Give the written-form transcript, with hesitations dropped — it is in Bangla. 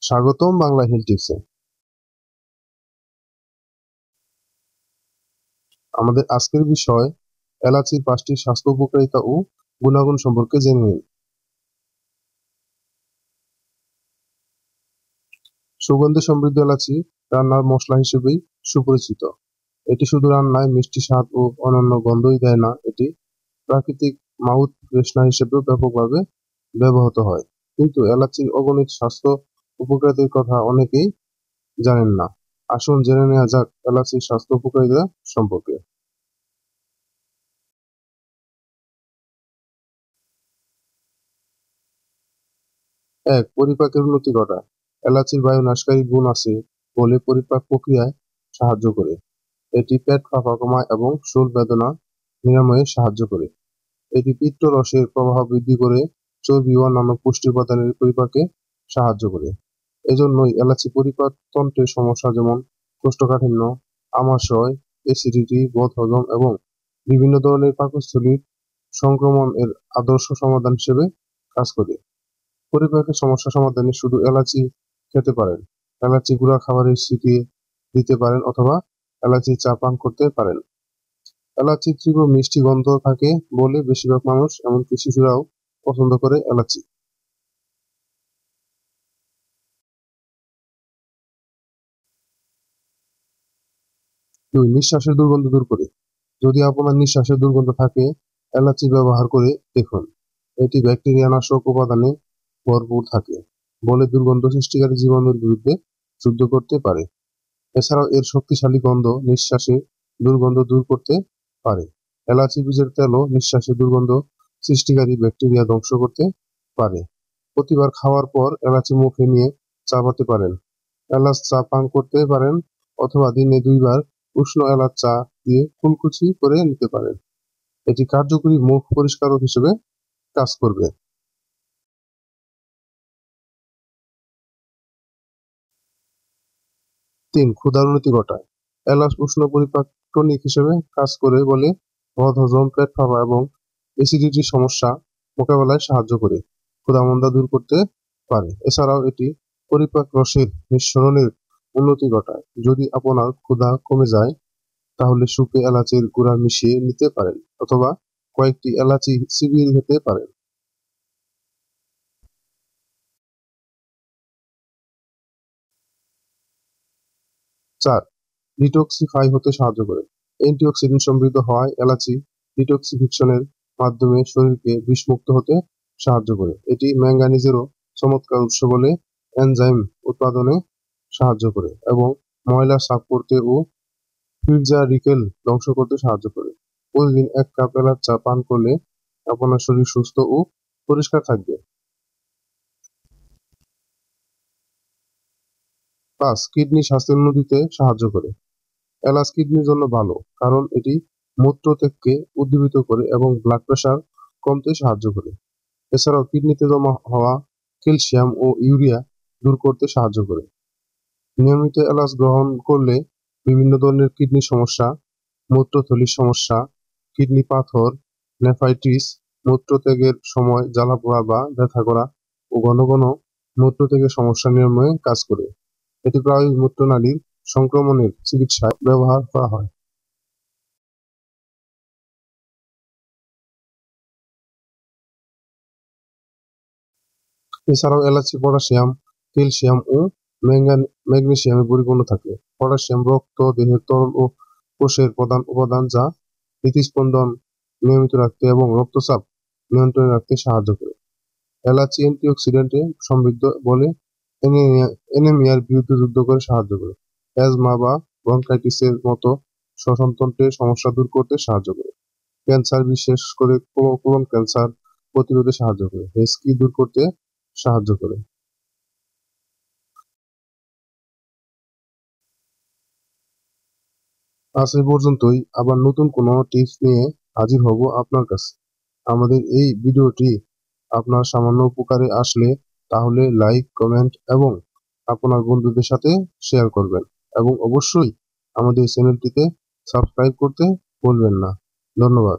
স্বাগতম বাংলা হেলথ টিপসে। আমাদের আজকের বিষয় এলাচির 5টি স্বাস্থ্য উপকারিতা ও গুণাগুণ সম্পর্কে জেনে নিন। সুগন্ধি সমৃদ্ধ এলাচি রান্নার মশলা হিসেবেই সুপরিচিত। এটি শুধু রান্নায় মিষ্টি স্বাদ ও অনন্য গন্ধই দেয় না, এটি প্রাকৃতিক মাউথ ফ্রেশনার হিসেবেও ব্যাপকভাবে ব্যবহৃত হয়। কিন্তু এলাচির অগণিত স্বাস্থ্য উপকারিতার কথা অনেকেই জানেন না। আসুন জেনে নেওয়া যাক এলাচির স্বাস্থ্য উপকারিতা সম্পর্কে। ১. পরিপাকের উন্নতি ঘটায়। এলাচির বায়ুনাশকারী গুণ আছে বলে পরিপাক প্রক্রিয়ায় সাহায্য করে। এটি পেট ফাঁপা কমায় এবং শূল বেদনা নিরাময়ে সাহায্য করে। এটি পিত্ত রসের প্রবাহ বৃদ্ধি করে চর্বি ও অন্যান্য পুষ্টি উপাদানের পরিপাকে সাহায্য করে। এজন্যই এলাচি পরিপাক তন্ত্রের সমস্যা যেমন কোষ্ঠকাঠিন্য, আমাশয়, অ্যাসিডিটি, বদহজম এবং বিভিন্ন ধরনের পাকস্থলীর সংক্রমণ এর আদর্শ সমাধান হিসেবে কাজ করে। পরিপাকের সমস্যা সমাধানে শুধু এলাচি খেতে পারেন, এলাচি গুঁড়া খাবারে ছিটিয়ে দিতে পারেন অথবা এলাচির চা পান করতে পারেন। এলাচির তীব্র মিষ্টি গন্ধ থাকে বলে বেশিরভাগ মানুষ, এমনকি শিশুরাও পছন্দ করে এলাচি। ২. নিঃশ্বাসের দুর্গন্ধ দূর করে। যদি আপনার নিঃশ্বাসের দুর্গন্ধ থাকে, এলাচি ব্যবহার করে দেখুন। এটি ব্যাকটেরিয়া নাশক উপাদানে ভরপুর থাকে বলে দুর্গন্ধ সৃষ্টিকারী জীবাণুর বিরুদ্ধে যুদ্ধ করতে পারে। এছাড়াও এর শক্তিশালী গন্ধ নিঃশ্বাসে দুর্গন্ধ দূর করতে পারে। এলাচি বীজের তেলও নিঃশ্বাসে দুর্গন্ধ সৃষ্টিকারী ব্যাকটেরিয়া ধ্বংস করতে পারে। প্রতিবার খাওয়ার পর এলাচি মুখে নিয়ে চাবাতে পারেন। এলাচ চা পান করতে পারেন অথবা দিনে 2 বার উষ্ণ এলাচ চা দিয়ে কুলকুচি করে নিতে পারেন। এটি কার্যকরী মুখ পরিষ্কারক হিসেবে কাজ করবে। ৩. ক্ষুধার উন্নতি ঘটায়। এলাচ উষ্ণ পরিপাক টনিক হিসেবে কাজ করে বলে বদহজম, পেট ফাঁপা এবং অ্যাসিডিটির সমস্যা মোকাবেলায় সাহায্য করে, ক্ষুধামন্দা দূর করতে পারে। এছাড়াও এটি পরিপাক রসের নিঃসরণের উন্নতি ঘটায়। যদি আপনার ক্ষুধা কমে যায়, তাহলে সুপে এলাচের গুঁড়া মিশিয়ে নিতে পারেন অথবা কয়েকটি এলাচি চিবিয়ে খেতে পারেন। ৪. ডিটক্সিফাই হতে সাহায্য করে। অ্যান্টিঅক্সিডেন্ট সমৃদ্ধ হওয়ায় এলাচি ডিটক্সিফিকেশনের মাধ্যমে শরীরকে বিষমুক্ত হতে সাহায্য করে। এটি ম্যাঙ্গানিজেরও চমৎকার উৎস বলে এনজাইম উৎপাদনে সাহায্য করে এবং ময়লা সাফ করতে ও ফ্রি ধ্বংস করতে সাহায্য করে। প্রতিদিন 1 কাপ এলাচ চা পান করলে আপনার শরীর সুস্থ ও পরিষ্কার থাকবে। ৫. কিডনি স্বাস্থ্যের উন্নতিতে সাহায্য করে। এলাচ কিডনির জন্য ভালো, কারণ এটি মূত্রত্যাগকে উদ্দীপিত করে এবং ব্লাড প্রেশার কমতে সাহায্য করে। এছাড়াও কিডনিতে জমা হওয়া ক্যালসিয়াম ও ইউরিয়া দূর করতে সাহায্য করে। নিয়মিত এলাচ গ্রহণ করলে বিভিন্ন ধরনের কিডনি সমস্যা, মূত্রথলির সমস্যা, কিডনি পাথর, নেফ্রাইটিস, মূত্রত্যাগের সময় জ্বালাপোড়া বা ব্যথা করা ও ঘন ঘন মূত্রত্যাগের সমস্যা নিরাময়ে কাজ করে। এটি প্রায়ই মূত্রনালীর সংক্রমণের চিকিৎসায় ব্যবহার করা হয়। এছাড়াও এলাচি পটাশিয়াম, ক্যালসিয়াম ও ম্যাগনেসিয়ামে পরিপূর্ণ থাকে। পটাশিয়াম রক্ত, দেহের তরল ও কোষের প্রধান উপাদান, যা হৃদস্পন্দন নিয়মিত রাখতে এবং রক্তচাপ নিয়ন্ত্রণে রাখতে সাহায্য করে। এলাচি অ্যান্টিঅক্সিডেন্টে সমৃদ্ধ বলে অ্যানিমিয়ার বিরুদ্ধে যুদ্ধ করে সাহায্য করে। অ্যাজমা বা ব্রঙ্কাইটিসের মতো শ্বসনতন্ত্রের সমস্যা দূর করতে সাহায্য করে। ক্যান্সার, বিশেষ করে কোলন ক্যান্সার প্রতিরোধে সাহায্য করে। হেঁচকি দূর করতে সাহায্য করে। আজ এই পর্যন্তই। আবার নতুন কোনো টিপস নিয়ে হাজির হব আপনার কাছে। আমাদের এই ভিডিওটি আপনার সামান্য উপকারে আসলে তাহলে লাইক, কমেন্ট এবং আপনার বন্ধুদের সাথে শেয়ার করবেন এবং অবশ্যই আমাদের চ্যানেলটিতে সাবস্ক্রাইব করতে ভুলবেন না। ধন্যবাদ।